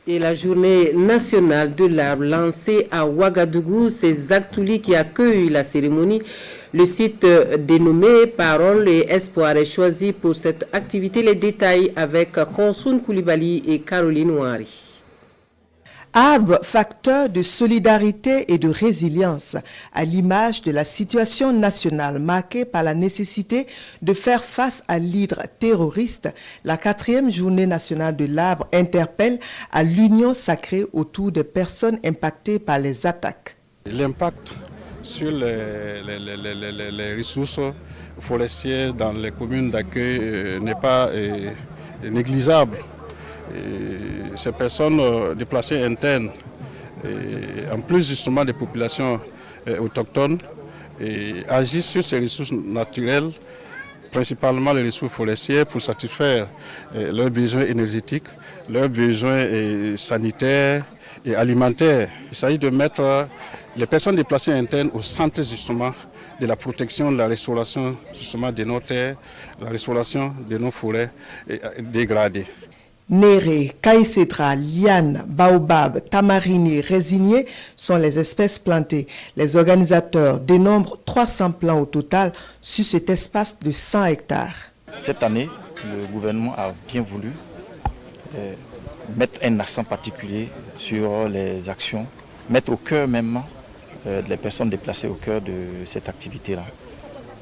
Et la journée nationale de l'arbre lancée à Ouagadougou, c'est Zaktouli qui accueille la cérémonie. Le site dénommé Parole et Espoir est choisi pour cette activité. Les détails avec Konsoun Koulibaly et Caroline Ouari. Arbre, facteur de solidarité et de résilience, à l'image de la situation nationale marquée par la nécessité de faire face à l'hydre terroriste, la 4e journée nationale de l'arbre interpelle à l'union sacrée autour des personnes impactées par les attaques. L'impact sur les ressources forestières dans les communes d'accueil n'est pas négligeable. Et ces personnes déplacées internes, en plus justement des populations autochtones, agissent sur ces ressources naturelles, principalement les ressources forestières, pour satisfaire leurs besoins énergétiques, leurs besoins sanitaires et alimentaires. Il s'agit de mettre les personnes déplacées internes au centre justement de la protection, de la restauration justement de nos terres, la restauration de nos forêts dégradées. Néré, caïcédra, liane, baobab, tamarinier, résinier sont les espèces plantées. Les organisateurs dénombrent 300 plants au total sur cet espace de 100 hectares. Cette année, le gouvernement a bien voulu mettre un accent particulier sur les actions, mettre au cœur même les personnes déplacées au cœur de cette activité-là.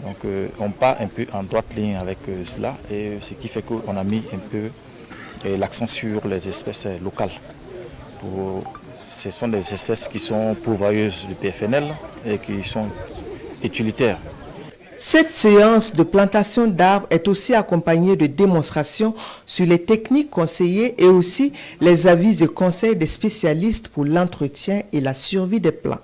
Donc on part un peu en droite ligne avec cela, et ce qui fait qu'on a mis un peu l'accent sur les espèces locales. Ce sont des espèces qui sont pourvoyeuses du PFNL et qui sont utilitaires. Cette séance de plantation d'arbres est aussi accompagnée de démonstrations sur les techniques conseillées et aussi les avis et conseils des spécialistes pour l'entretien et la survie des plants.